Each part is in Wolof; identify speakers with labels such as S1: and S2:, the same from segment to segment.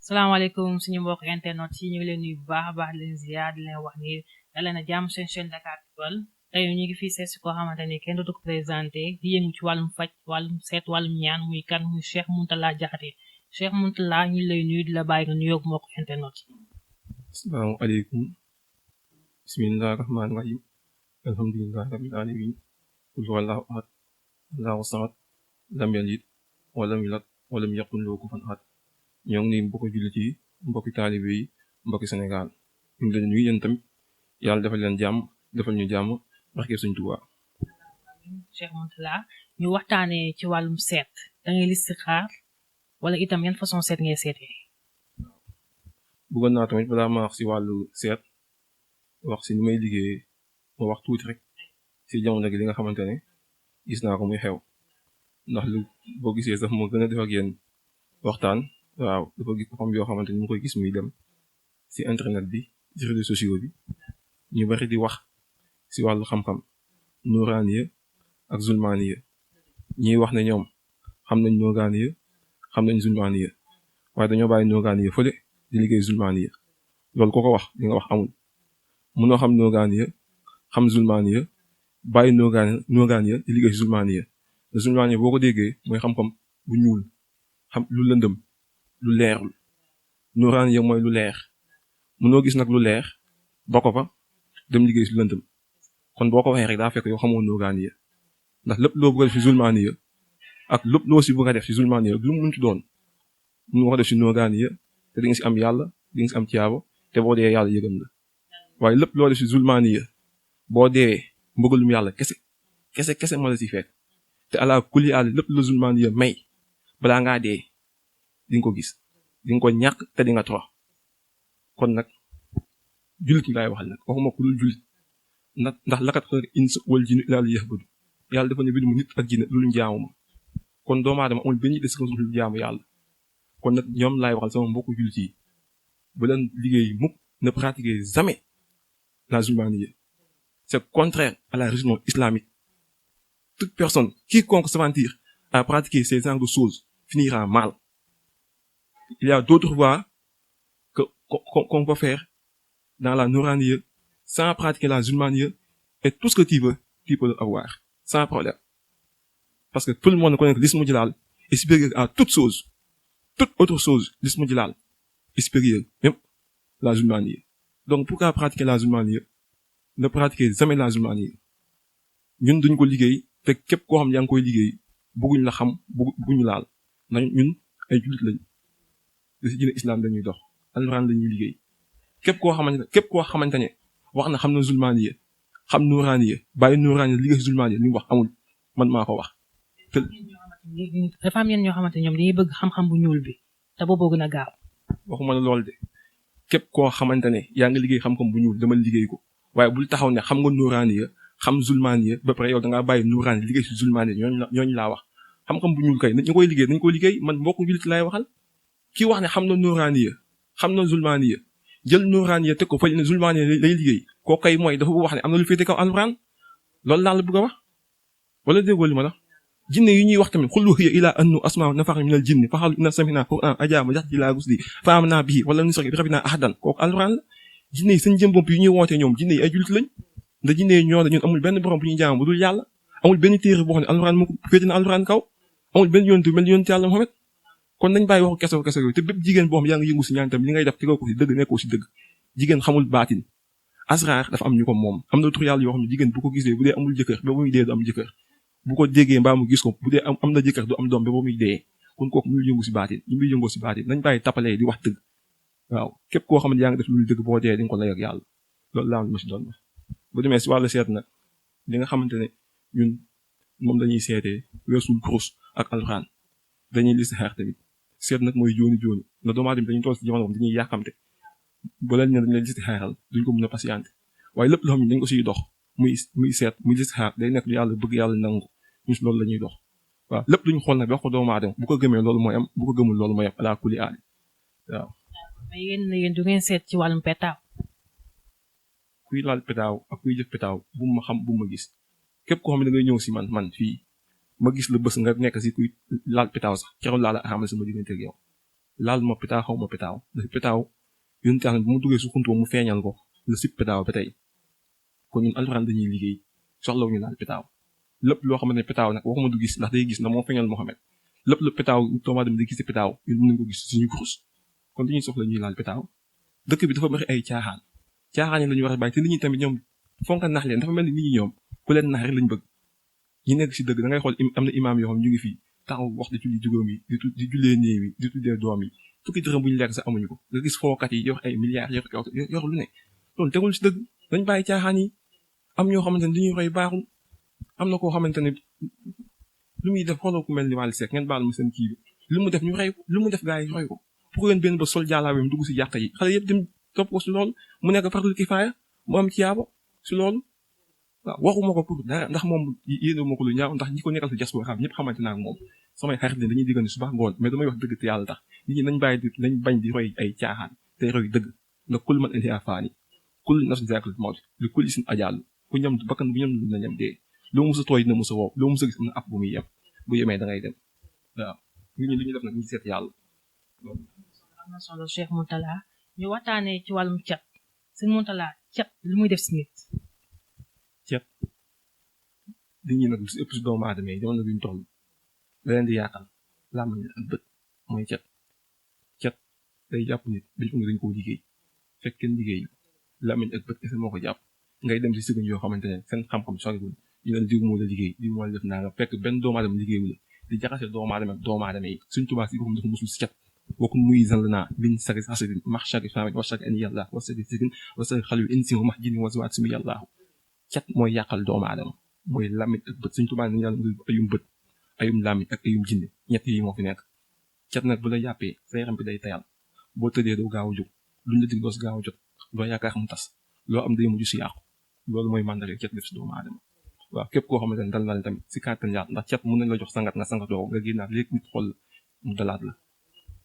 S1: salaamaaleykum suñu mbokk internet yi ñu ngi leen nuyu bu baax a baax di leen ziar di leen wax ni dalee na jàmm seen chaîne Dakar People tey ñu ngi fii seet si koo xamante ni kenn dootu ko présenté di yëngu ci wàllum faj wàllum seet wàllum ñaan muy kan muy Cheikh Mountakha Diakhaté Cheikh Mountakha ñu lay nuyu di la bàyyi nga nuyoog mbokk internet yi.
S2: asalaamaaleykum bismillahi rahmaani rahim alhamdulillahi rabbil alamin qul huwallahu ahad allahu samad lam yalid walam yulad walam yakun lahu kufuwan ahad. ñoo ngi nii mbokki jullit yi mbokki taalibe yi mbokki Sénégal ñu ngi leen nuyu yéen tamit yàlla defal leen jàmm defal ñu jàmm barke Sëñ Tuubaa.
S1: Cheikh Mountakha ñu waxtaanee ci wàllum seet da ngay listixaar wala itam yan façon seet ngay seetee.
S2: bëggoon naa tamit balaa ma wax si wàllu seet wax si ni may liggéeyee ma wax tuuti rek si jamono gi li nga xamante ne gis naa ko muy xew ndax lu boo gisee sax moo gën a def ak yéen waxtaan. waaw dafa gis xam yoo xamante ni mu koy gis muy dem si internet bi ci réseaux sociaux bi ñu bari di wax si wàllu xam-xam nuraaniya ak zulmaaniya ñiy wax ne ñoom xam nañ nuraaniya xam nañ zulmaaniya waaye dañoo bàyyi nuraaniya fële di liggéey zulmaaniya loolu ko wax di nga wax amul munoo xam nuraaniya xam zulmaaniya bàyyi nuraaniya di liggéey zulmaaniya te zulmaaniya boo ko déggee mooy xam-xam bu ñuul xam lu lëndëm lu leerul nuraaniya mooy lu leer mënoo gis nag lu leer ba ko fa dem liggéey si lëndëm kon boo ko waxee rek daa fekk yow xamoo nuraaniya ndax lépp loo bëgg a def si zulmaaniya ak lépp loo si bëgg a def si zulmaaniya lu mu mënti doon mun nga ko def si nuraaniya te di nga si am yàlla di nga si am tiyaabo te boo dee yàlla yëgal la waaye lépp loo def si zulmaaniya boo dee mbëggalum yàlla kese moo la si fekk te ala kulli àll lépp la zulmaaniya may balaa ngaa dee di nga ko gis di nga ko ñàkk te di nga torox kon nag jullit ñi laay waxal nag waxuma ku dul jullit ndax lakat xalaqal insa wal jinna illaa liya'budu yàlla dafa ne bind mu nit ak jinne lu jaamu ma kon doomu aadama amul benn des ko lu jaamu yàlla kon nag ñoom laay waxal sama mbokku jullit yi bu leen liggéey mukk ne pratiquer jamais la zulmaniya c'est contraire à la religion islamique. Toute personne quiconque s'aventure à pratiquer ces genres de choses finira mal. Il y a d'autres voies qu'on peut faire dans la nuraniya sans pratiquer la zulmaniya et tout ce que tu peux avoir sans problème. Parce que tout le monde connaît que l'ismu jalal est supérieur à toute chose. Toute autre chose, l'ismu jalal est supérieur, même la zulmaniya. Donc pourquoi pratiquer la zulmaniya? Ne pratiquer jamais la zulmaniya. ñun duñ ko liggéey te képp koo xam yaa ngi koy liggéey bëgguñ la xam bëgguñu laal ndax ñun ay jullit lañ te si diine islam dañuy dox alxuraan lañuy liggéey képp koo xamante ne wax na xam na zulmaaniya xam nuraaniya bàyyi nuraaniya liggéey zulmaaniya li mu wax amul man maa ko wax. te
S1: dafa am yenn ñoo xamante ñoom dañuy bëgg xam-xam bu ñuul bi te booboo gën a gaaw.
S2: waxuma la lool de képp koo xamante ne yaa ngi liggéey xam-xam bu ñuul dama liggéey ko waaye bul taxaw ne xam nga nuraaniya xam zulmaaniya ba pare yow da ngaa bàyyi nuraaniya liggéey si zulmaaniya ñooñu laa wax xam-xam bu ñuul kay ñu koy liggéey nañ ko liggéey man mbokku jullit laay waxal. ki wax ne xam na nuraaniya xam na zulmaaniya jël nuraaniya teg ko fële ne zulmaaniya lay liggéey koo kay mooy dafa wax ne am na lu féete kaw alxuraan loolu laa la bëgg a wax wala déggoo li ma la jinne yi ñuy wax tamit xul hiya ilaa annu asmaa nafarin minal jinni fa qaalu inna sami'naa qur'aanan ajaaba ilaa rusuli fa aamanaa bihi wa lam nushrik bi rabbinaa ahadan kooku alxuraan la jinne yi seen jëm bopp yi ñuy wootee ñoom jinne yi ay jullit lañ ndax jinne yi ñoo la ñun amul benn borom bu ñuy jaam bu dul yàlla amul benn téere boo xam ne alxuraan moo ko féete na alxuraan kaw amul benn yonent mel ni yonent yàlla Muhammad kon nañ bàyyi waxu kese yooyu te bépp jigéen boo xam yaa ngi yëngu si ñaan tam li ngay def tegoo ko si dëgg nekkoo si dëgg jigéen xamul baatin asraar dafa am ñu ko moom am na tur yàlla yoo xam ne jigéen bu ko gisee bu dee amul jëkkër ba muy dee du am jëkkër bu ko déggee mbaa mu gis ko bu dee am na jëkkër du am doom ba muy dee kon kooku muy yëngu si baatin ñu muy yëngoo si baatin nañ bàyyi tappalee di wax dëgg waaw képp koo xam ne yaa ngi def lu dëgg boo dee di nga ko lay ak yàlla loolu laa ma si doon wax bu demee si wàllu seet nag li nga xamante ne ñun moom lañuy seetee weesul kurus ak alxuraan dañuy listixaar tamit seet nag mooy jooni la doomu aadama dañuy toll si jamono dañuy yàkkamte ba leen ne dañu leen listixaaral duñ ko mën a patienté waaye lépp loo xam ne dañ ko siy dox muy seet muy listixaar day nekk lu yàlla bëgg yàlla nangu ñu si loolu la ñuy dox waaw lépp luñ xool nag wax ko doomu aadama bu ko gëmee loolu mooy am bu ko gëmul loolu mooy am ala kulli aali waaw.
S1: mais yéen du ngeen seet ci wàllum petaaw.
S2: kuy laal petaaw ak kuy jëf petaaw bu ma xam bu ma gis képp koo xam ne da ngay ñëw si man fii ma gis la bés nga nekk si kuy laal petaaw sax keroog laa la xamal sama diggante ak yow laal ma pétaaw xaw ma pétaaw ndax pétaaw yonent yàlla bu mu duggee su xuntu mu feeñal ko la sib pétaaw ba tey kon ñun alxuraan dañuy liggéey soxlawu ñu laal pétaaw lépp loo xamante ne pétaaw nag waxuma du gis ndax day gis ndax moo feeñal Muhammad lépp lu pétaaw doomu aadama di gis pétaaw ñun mën nañ ko gis suñu kurus kon dañuy soxla ñuy laal pétaaw dëkk bi dafa bari ay caaxaan yi lañu war a bàyyi te nit ñi tamit ñoom fonka nax leen dafa mel ni nit ñi ñoom ku leen nax rek lañ bëgg ñi nekk si dëgg da ngay xool am na imaam yoo xam ñu ngi fii taxaw wax di julli juróom yi di jullee néew yi di tuddee doom yi fukki dërëm bu ñu lekk sax amuñu ko nga gis fookat yi yor ay milliards yor lu ne loolu tegul si dëgg dañ bàyyi caaxaan yi am ñoo xamante ne li ñuy roy baaxul am na koo xamante ne lu muy def xooloo ku mel ni Wally Seck ngeen baal ma seen kii bi lu mu def ñu rey ko lu mu def gaa yi roy ko pour leen benn ba sol jàllaabeem dugg si jàkka yi xale yëpp dem topp ko si loolu mu nekk farlu kifaaya mu am ci yaabo si loolu waaw waxuma ko pour dara ndax moom yéene ma ko lu ñaaw ndax ñi ko nekkal si diaspora xam ñëpp xamante naa ak moom samay xarit ne dañuy diggante suba ngoon mais damay wax dëgg te yàlla tax nit ñi nañ bàyyi nañ bañ di roy ay caaxaan te roy dëgg ndax kul man inti afaani kul nafsin zaa'iqatul mawt li kulli sin ajal ku ñam bakkan bu ñam na ñam dee loo mos a tooy dina mos a wow loo mos a gis am na app bu muy yem bu yemee da ngay dem waaw nit ñi li ñu def nag ñu seet yàlla.
S1: am na solo Cheikh Mourtalla ñu waxtaanee ci wàllum cat sëñ Mourtalla cat lu muy def si nit.
S2: cat nit ñi nag lu si ëpp si doomu aadama yi jamono bi ñu toll da leen di yàqal làmmiñ ak bët mooy cat day jàpp nit dañ ko dañ koo liggéey fekk kenn liggéey làmmiñ ak bët kese moo ko jàpp ngay dem si sëriñ yoo xamante ne seen xam-xam soriwul ñu ne diw moo la liggéey diw moo la def naa nga fekk benn doomu aadama liggéeyu la di jaxase doomu aadama ak doomu aadama yi suñ tubaab si boppam dafa musul si cat wakun muy zanlana min sari hasidin max shari famin wa shari an yàlla wa sari sirin wa sari xalwi insi wa max jini wa siwaat simi yàllaahu cat mooy yàqal doomu aadama mooy làmmiñ ak bët suñ tubaab ne yàlla ayum bët ayum làmmiñ ak ayum jinne ñett yi moo fi nekk cat nag bu la jàppee sa yaram bi day tayal boo tëddee doo gaaw a jóg luñ la dig doo si gaaw a jot doo yaakaar mu tas loo am day mujj si yàqu loolu mooy mandarga cat def si doomu aadama waaw képp koo xamante ne dal na leen tamit si kàttan yàlla ndax cat mën nañ la jox sangat nga sangatoo nga génnaat léegi nit xool mu dalaat la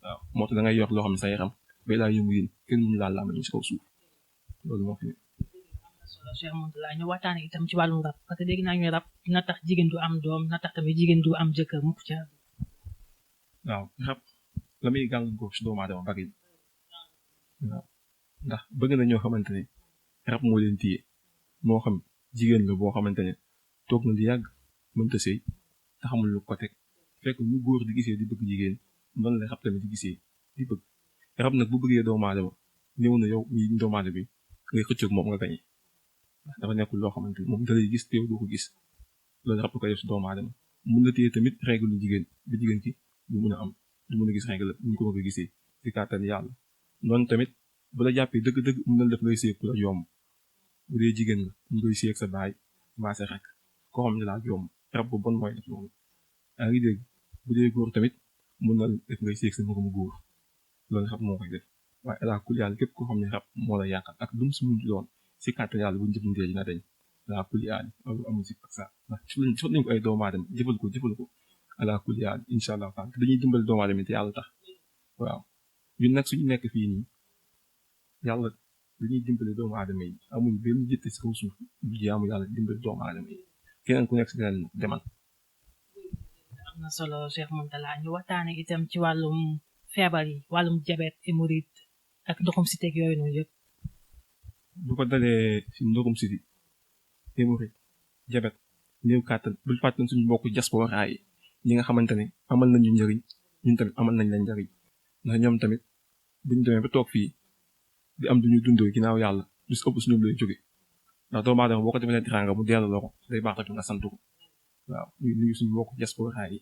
S2: waaw moo tax da ngay yor loo xam ne sa yaram bay laa yëngu yéen kenn mënu laal laa ñu si kaw suuf loolu moo fi ne.
S1: solo Cheikh Mourtalla ñu waxtaane itam ci wàllum rab parce que dégg naa ñu rab dina tax jigéen du am doom dina tax tamit jigéen du am jëkkër mukk ca.
S2: waaw rab la muy gàllankoor si doomu aadama bari waaw ndax bëgg na ñoo xamante ne rab moo leen téye moo xam jigéen la boo xamante ne toog na di yàgg mënta sëy te xamul lu ko teg fekk ñu góor di gisee di bëgg jigéen noonu la rab tamit di gisee di bëgg rab nag bu bëggee doomu aadama néew na yow mi doomu aadama bi ngay xëccoog moom nga gañe ndax dafa nekkul loo xamante ne moom dalay gis te yow doo ko gis loolu rab lu koy def si doomu aadama mun na téye tamit règle jigéen bi jigéen ki du mun a am du mun a gis règle ñu ko bëgg a gisee si kàttan yàlla noonu tamit bu la jàppee dëgg-dëgg mun na def ngay séeg ku la yomb bu dee jigéen nga mun ngay séeg sa baay mbaa sa rek koo xam ne laa yomb rab bu bon mooy def loolu yaa ngi dégg bu dee góor tamit mun na def ngay séeg sa moromu góor loolu rab moo koy def waaye alaa kul yàlla képp koo xam ne rab moo la yàqal ak lu mu si mun ci doon si kàttan yàlla bu ñu jëfandikoo dina dañ alaa kul yàlla loolu amul si ak saa ndax sot nañ ko ay doomu aadama jëfal ko alaa kul yàlla incha allah taala dañuy dimbali doomu aadama te yàlla tax waaw ñun nag suñu nekk fii nii yàlla dañuy dimbali doomu aadama yi amuñ benn jitte si kaw suuf du jaamu yàlla dimbali doomu aadama yi keneen ku nekk si keneen demal.
S1: am na solo Cheikh Mourtalla ñu waxtaane itam ci wàllum feebar yi wàllum diabète hémorroïde ak ndoxum siti ak yooyu noonu yëpp.
S2: bu ko dalee si ndoxum siti hémorroïde diabète néew kàttan bul fàttali suñu mbokku diaspora yi ñi nga xamante ne amal nañu njëriñ ñun tamit amal nañ leen njëriñ ndax ñoom tamit buñu demee ba toog fii di am duñu dundoo ginnaaw yàlla lu si ëpp si ñoom lay jóge ndax doomu aadama boo ko defee teraanga mu delloo la ko day baax tamit nga sant ko waaw ñu nuyu suñu mbokku diaspora yi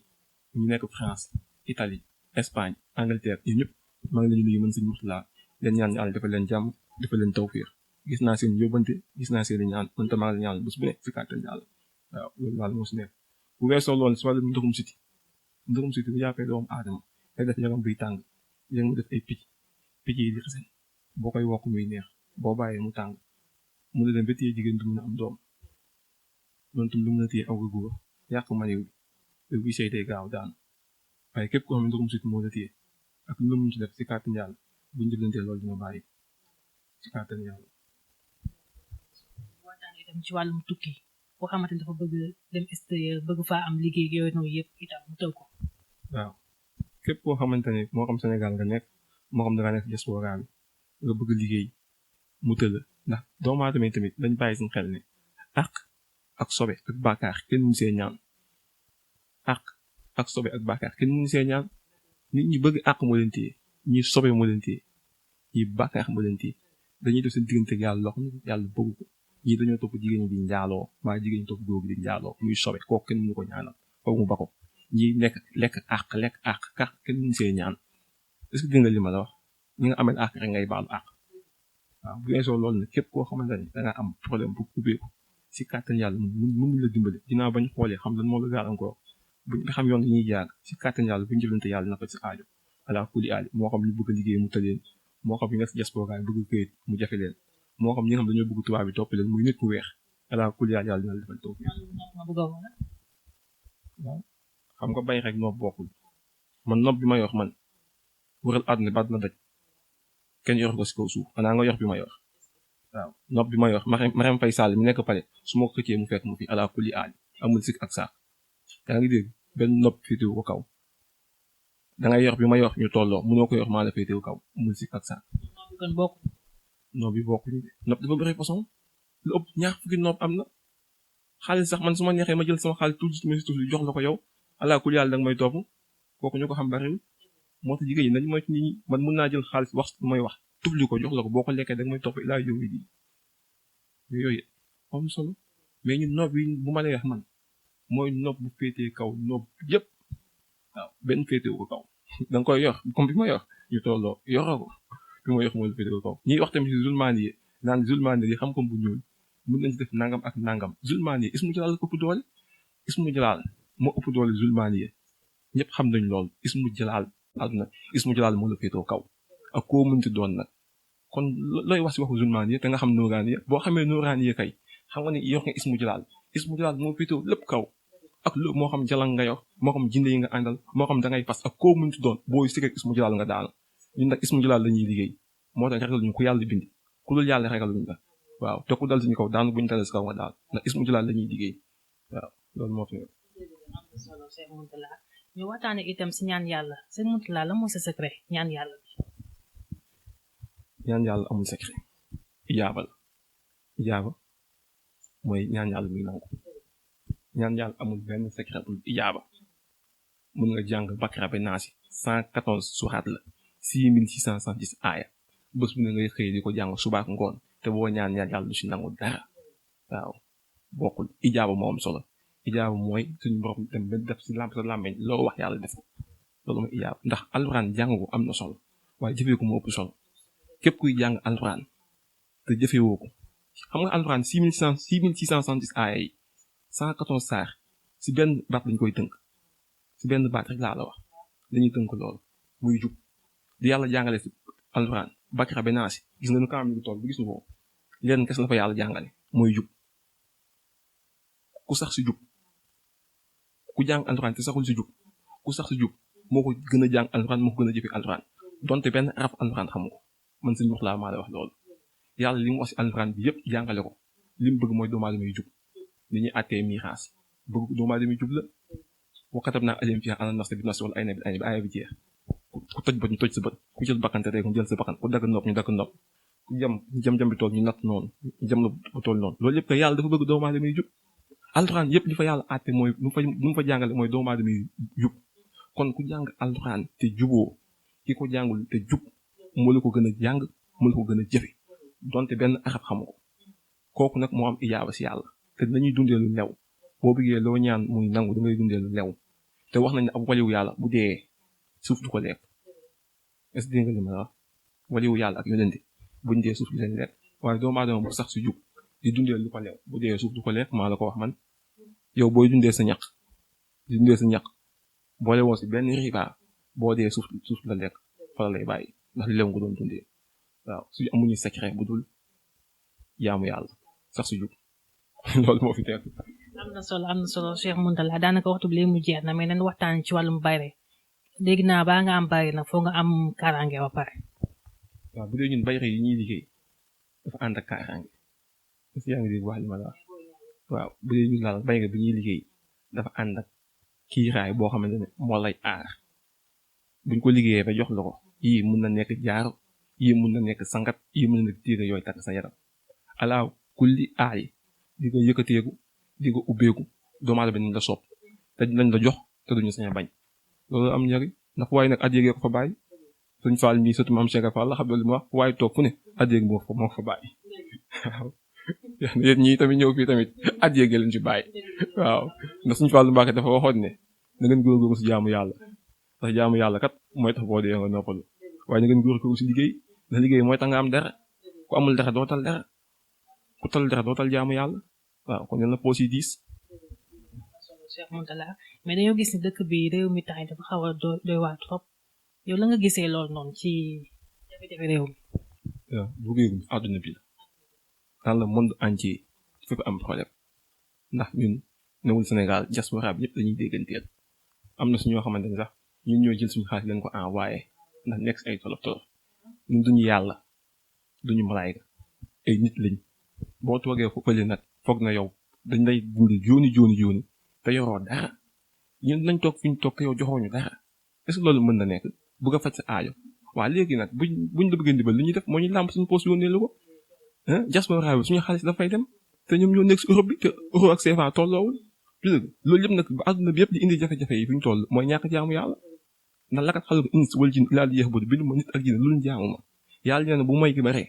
S2: ñu nekk France Italie Espagne Angleterre yi ñëpp maa ngi leen di nuyu mën sëñ Mourtalla leen ñaan yàlla dafa leen jàmm dafa leen tawfiir gis naa seen yóbbante gis naa seen ñaan man tam maa ngi ñaan bés bu nekk si kàttan yàlla waaw loolu daal moo si nekk bu weesoo loolu si wàllu ndoxum siti bu jàppee doomu aadama day def yaram buy tàng yéen mu def ay picc yi di xasen boo koy wokk muy neex boo bàyyee mu tàng mu ne dem ba téye jigéen du mun a am doom loolu tam lu mun a téye aw góor yàq maniw bi buy sey day gaaw daan waaye képp koo xam ne ndoxum siti moo la téye ak lu mu ci def si kàttan yàlla buñ jëflantee loolu dina bàyyi si kàttan yàlla.
S1: waxtaan itam ci wàllum tukki boo xamante ne dafa bëgg dem extérieur bëgg faa am liggéey yooyu noonu yëpp itam mu tëw ko.
S2: waaw képp koo xamante ne moo xam Sénégal nga nekk moo xam da nga nekk diaspora bi nga bëgg liggéey mu tëla ndax doomu aadama yi tamit dañ bàyyi suñu xel ne ak sobe ak bàkkaar kenn mënu see ñaan ak sobe ak bàkkaar kenn mënu see ñaan nit ñi bëgg moo leen téye ñi sobe moo leen téye ñi bàkkaar moo leen téye dañuy def seen diggante ak yàlla loo xam ne yàlla bëgg ko ñii dañoo topp jigéen ñi di njaaloo maa jigéen ñi topp góor gi di njaaloo muy sobe kooku kenn mënu ko ñaanal foofu mu ba ko ñi lekk kenn mënu see ñaan est-ce que dégg nga li ma la wax ñi nga amee àq rek ngay baalu àq waaw bu weesoo loolu nag képp koo xamante ne da nga am problème bu ubbeeku si kàttan yàlla mun la dimbale dinaa bañ xoolee xam lan moo la gàllankoor buñ nga xam yoon ñuy jaar si kàttan yàlla buñ jëflante yàlla na ko si aajo ala kuli aali moo xam ñu bëgg a liggéey mu tëleen moo xam ñi nga si diaspora bëgg këyit mu jafe leen moo xam ñi nga xam dañoo bëgg tubaab bi topp leen muy nit ku weex ala kuli aali yàlla dina la defal taw waaw xam nga bay rek nopp bokkul man nopp bi ma yor man wëral àdduna ba àdduna daj kenn yor ko si kaw suuf xanaa nga yor bi ma yor waaw nopp bi ma yor Marème Faye Sall mi nekk pale su ma ko xëccee mu fekk mu fi ala kulli aali amul sikk ak saak yaa ngi dégg benn nopp féetewu ko kaw dangay yor bi ma yor ñu tolloo mënoo ko yor maa la féetewu kaw amul sikk ak saak nopp bi bokkuñu nopp dafa bëri façon lu ëpp ñaar fukki nopp am na xaalis sax man su ma neexee ma jël sama xaalis tout ma si tuuti jox la ko yow ala kulli aali danga may topp kooku ñu ko xam bariwul moo tax jigéen ñi nañ mooy nit ñi man mun naa jël xaalis wax mooy wax tufli ko jox la ko boo ko lekkee danga may topp ilaa yow di yooyu am solo mais ñun nopp yi bu ma lay wax man mooy nopp bu féetee kaw nopp yëpp waaw benn féetee ko kaw da nga koy yor comme bi ma yor ñu tolloo yoroo ko bi ma yor mooy lu féetee ko kaw ñuy wax tamit si zulmaani yi naan zulmaani yi xam-xam bu ñuul mun nañ ci def nangam ak nangam zulmaani yi ismu jalaal ko ëpp doole ismu jalaal moo ëpp doole zulmaani yi ñëpp xam nañ loolu ismu jalaal àdduna ismu jalaal moo la féetoo kaw ak koo mënti doon nag kon looy wax si waxu zulmaani yi te nga xam nuuraani yi boo xamee nuuraani yi kay xam nga ne yor nga ismu jalaal moo féetoo lépp kaw ak lu moo xam jalang nga yor moo xam jinde yi nga àndal moo xam dangay fas ak koo mënti doon booy si rek ismu jalaal nga daal ñun nag ismu jalaal la ñuy liggéey moo tax ragal ñu ku yàlla bind ku dul yàlla ragal luñ la waaw te ku dal suñu kaw daanu buñu dalee si kaw nga daal ndax ismu jalaal la ñuy liggéey waaw loolu moo fi
S1: ñu waxtaane itam si ñaan yàlla seen Mountakha la moo sa secret ñaan yàlla bi
S2: ñaan yàlla amul secret ijaaba mooy ñaan yàlla muy nangu ñaan yàlla amul benn secret bu ijaaba mun nga jàng Bakara ba Naasi 114 suuraat la 6670 aaya bés bu ne ngay xëy di ko jàng subaak ngoon te boo ñaan yàlla du si nangu dara waaw bokkul ijaaba moo am solo ijaaba mooy suñu borom dem ba def si lamp sa làmmeñ loo wax yàlla def ko loolu mooy ijaaba ndax alxuraan jàng ko am na solo waaye jëfee ko moo ëpp solo képp kuy jàng alxuraan te jëfewoo ko xam nga alxuraan 6670 aaya yi 114 saar si benn baat lañ koy tënk si benn baat rek laa la wax dañuy tënk loolu muy jub di yàlla jàngale si alxuraan Bakara ba Naasi gis nga nu kaam ñu toll bu gis nga ko leen kes la fa yàlla jàngale mooy jub ku sax si jub ku jàng alxuraan te saxul si jub ku sax si jub moo ko gën a jàng alxuraan moo ko gën a jëfe alxuraan donte benn araf alxuraan xamu ko man sëñ wax laa maa la wax loolu yàlla li mu wax si alxuraan bi yëpp jàngale ko li mu bëgg mooy doomu aadama yu jub li ñuy àttee miiraas bëgg doomu aadama yu jub la wa katabnaa alayhim fiihaa anna nafsa bin-nafsi wal ayna bil-ayni ba aaya bi jeex ku toj bët ñu toj sa bët ku jël bakkan te rek ñu jël sa bakkan ku dagg nopp ñu dagg nopp ku jam bi tool ñu natt noonu ñu jam la ba tool noonu loolu yëpp kay yàlla dafa bëgg doomu aadama yu jub alxuraan yëpp li fa yàlla àtte mooy lu mu fa jàngale mooy doomu aadama yu jub kon ku jàng alxuraan te juboo ki ko jàngul te jub moo la ko gën a jàng moo la ko gën a jëfe donte benn arab xamu ko kooku nag moo am ijaaba si yàlla te dañuy dundee lu lew boo bëggee loo ñaan muy nangu da ngay dundee lu lew te wax nañ ne ab waliwu yàlla bu dee suuf du ko lekk est-ce que dégg nga li ma wax waliwu yàlla ak yonente buñ dee suuf di leen lekk waaye doomu aadama bu sax si jub di dundee lu ko lew bu dee suuf du ko lekk maa la ko wax man yow booy dundee sa ñaq di dundee sa ñaq boole woo si benn riba boo dee suuf la lekk fa la lay bàyyi ndax li lew nga doon dundee waaw su amuñu secret bu dul jaamu yàlla sax si jub loolu moo fi teg
S1: am na solo Cheikh Mountakha daanaka waxtu bi léegi mu jeex na mais nañ waxtaan ci wàllum bayre léegi naa baa nga am bayre nag foo nga am kaaraange ba pare
S2: waaw bu dee ñun bayre yi ñuy liggéey dafa ànd ak kaaraange parce que yaa ngi dégg wax li ma la wax waaw bu dee ñun daal bayre bi ñuy liggéey dafa ànd ak kiiraay boo xamante ne moo lay aar buñ ko liggéeyee ba jox la ko yii mun na nekk jaaro yii mun na nekk sangat yii mun na nekk tiire yooyu takk sa yaram alaa kulli aay di nga yëkkateeku di nga ubbeeku doomu aadama nañ la sopp te lañ la jox te duñu sañ a bañ loolu am njëriñ ndax waaye nag at yéegee ko fa bàyyi suñ faal mii surtout maam Cheikh Fall la xam li mu wax waaye toog fu ne at yéeg moo ko fa bàyyi waaw yéen ñii tamit ñëw fii tamit at yéegee leen ci bàyyi waaw ndax suñ Fallu Mbàkke dafa waxoon ne na ngeen góorgóorlu si jaamu yàlla ndax jaamu yàlla kat mooy tax boo dee nga noppalu waaye na ngeen góorgóorlu si liggéey ndax liggéey mooy tax nga am dara ku amul dara doo tal dara ku tal dara doo tal jaamu yàlla waaw kon yéen la poos yi diis.
S1: Cheikh Moutalla mais dañoo gis ni dëkk bi réew mi tax dafa xaw a doy waar trop yow la nga gisee loolu noonu ci jafe-jafe réew mi.
S2: waaw bu réew mi àdduna bi la dans le monde entier fépp am problème ndax ñun newul Sénégal diaspora bi yëpp dañuy dégganteel am na suñoo xamante ne sax ñun ñoo jël suñu xaalis leen ko envoyé ndax nekk ay tolof tolof ñun duñu yàlla duñu malaayka ay nit lañ boo toogee fu fële nag foog na yow dañ lay dund jooni te yoroo dara ñun lañ toog fi ñu toog yow joxooñu dara est-ce que loolu mën na nekk bëgg a faj sa aajo waa léegi nag buñ la bëggee ndimbal lu ñuy def moo ñu làmp suñu poos yónnee lu ko diaspora bi suñu xaalis dafay dem te ñoom ñoo nekk si Europe bi te euro ak CFA tolloowul loolu yëpp nag ba àdduna bi yëpp di indi jafe-jafe yi fi ñu toll mooy ñàkk jaamu yàlla ndax lakat xalaq ins wal jin illaa liya'buduun bindu ma nit ak jinn lu ñu jaamu ma yàlla nee na bu may gi baree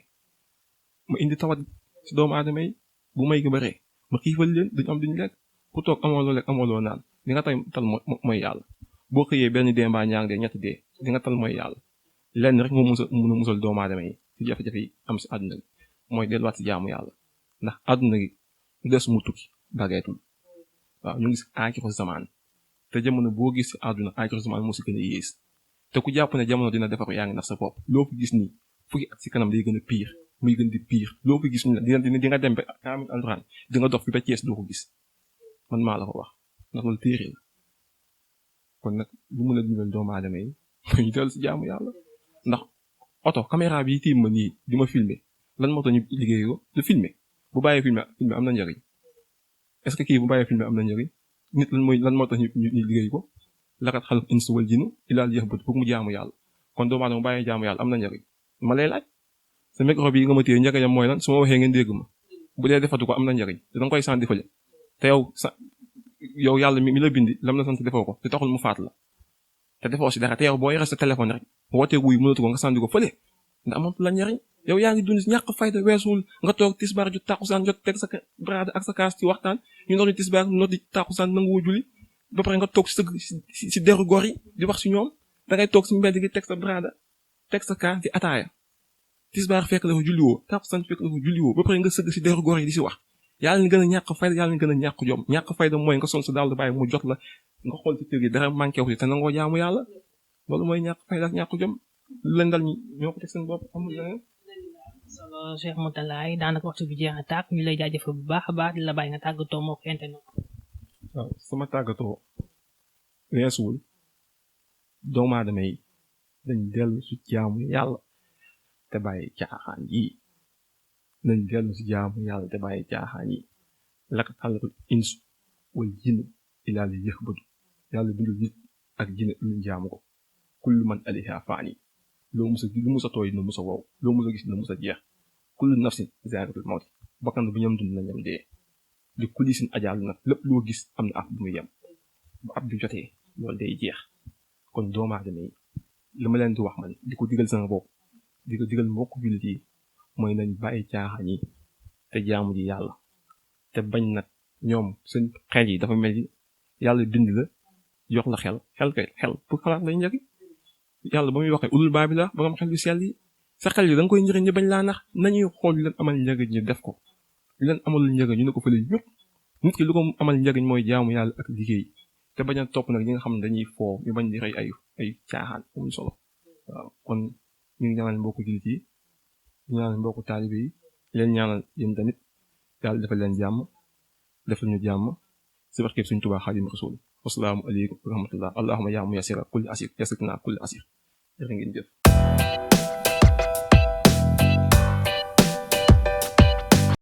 S2: ma indi tawat si doomu aadama yi bu may gi baree ma xiifal leen duñu am duñu lekk ku toog amoo loo lekk amoo loo naan di nga tal mooy yàlla boo xëyee benn dee mbaa ñaar dee ñetti dee di nga tal mooy yàlla lenn rek moo mun a musal doomu aadama yi ci jafe-jafe yi am si àdduna gi mooy delluwaat si jaamu yàlla ndax àdduna gi lu des mu tukki bareetul waaw ñu ngi si aaxiru zamaan te jamono boo gis si àdduna aaxiru zamaan moo si gën a yées te ku jàpp ne jamono dina defar yaa ngi nax sa bopp loo fi gis nii fukki at si kanam day gën a piir muy gën di piir loo fi gis di nga dem ba kaamil alxuraan di nga dox fi ba Cees doo ko gis man maa la ko wax ndax loolu téere la kon nag lu mën a dimbal doomu aadama yi ñu dellu si jaamu yàlla ndax oto caméra bi tiim ma nii di ma filmer lan moo tax ñu liggéey ko lu filmer bu bàyyee filmer am na njëriñ est-ce que kii bu bàyyee filmer am na njëriñ nit lan moo tax ñu liggéey ko lakat xalaq insa wal jinna illaa liya'buduun pour mu jaamu yàlla kon doomu aadama bu bàyyee jaamu yàlla am na njëriñ ma lay laaj sa micro bi nga ma téye njëriñam mooy lan su ma waxee ngeen dégg ma bu dee defatu ko am na njëriñ te danga koy sànni fële te yow yàlla mi la bindi lam la sant defoo ko te taxul mu faat la te defoo si dara te yow boo yore sa téléphone rek wootee wuy mënatu ko nga sànni ko fële ndax amatu la njëriñ yow yaa ngi dund si ñàkk fayda weesul nga toog tisbaar jot tàkkusaan jot teg sa brada ak sa kaas ci waxtaan ñu noddi tisbaar noddi tàkkusaan nanguwoo julli ba pare nga toog si deru gor yi di wax si ñoom dangay toog si mbedd gi teg sa brada teg sa kaas di ataaya tisbaar fekk la fa julliwoo tàkkusaan fekk la fa julliwoo ba pare nga sëgg si deru gor yi di si wax yàlla ni gën a ñàkk fayda yàlla ni gën a ñàkk jom ñàkk fayda mooy nga sol sa daal bàyyi mu jot la nga xool ci kër gi dara manqué wu te nangoo jaamu yàlla loolu mooy ñàkk fayda ak ñàkk jom lu leen dal ñoo ko teg seen bopp amul leneen.
S1: solo Cheikh Moutalla daanaka waxtu bi jeex na tàkk ñu lay jaajëfal bu baax a baax di la bàyyi nga tàggatoo moo ko internet.
S2: waaw sama tàggatoo weesuwul doomu aadama yi dañ dellu si jaamu yàlla te bàyyi caaxaan yi nañ dellu si jaamu yàlla te bàyyi caaxaan yi lakat xalaqal insa wal jinna illaa liya'buduun yàlla bindul nit ak jinne lu ñu jaamu ko kullu man alayhaa faan yi lu musa tooy lu musa wow loo musa gis lu musa jeex kullu nafsin zaa'iqatul mawt bakkan bu ñam dund na ñam dee li kulli sin ajaal nag lépp loo gis am na ab bu muy yem bu ab bi jotee loolu day jeex kon doomu aadama yi li ma leen di wax man di ko digal sama bopp di ko digal mbokk jullit yi mooy nañ bàyyi caaxaan yi te jaamu ji yàlla te bañ nag ñoom seen xel yi dafa mel ni yàlla bind la jox la xel pour xalaat lay njëriñ yàlla ba muy waxee ulul baabi la borom xel yu sell yi sa xel yi da nga koy njëriñ ñu bañ laa nax nañuy xool yu leen amal njëriñ ñu def ko yu leen amal njëriñ ñu ne ko fële ñëpp nit ki lu ko amal njëriñ mooy jaamu yàlla ak liggéey te bañ a topp nag ñi nga xam ne dañuy foo ñu bañ di rey ay caaxaan amul solo waaw kon ñu ngi ñaanal mbokku jullit yi ñu ñaanal mbokku taalibe yi leen ñaanal yéen tamit yàlla defal leen jàmm defal ñu jàmm si barkeb Sëriñ Tuubaa Xaadimu Rasuul wasalaamu aleykum wa rahmatullah allahumma yaa muyassira kulli asir yassir naa kulli asir jërë ngeen jëf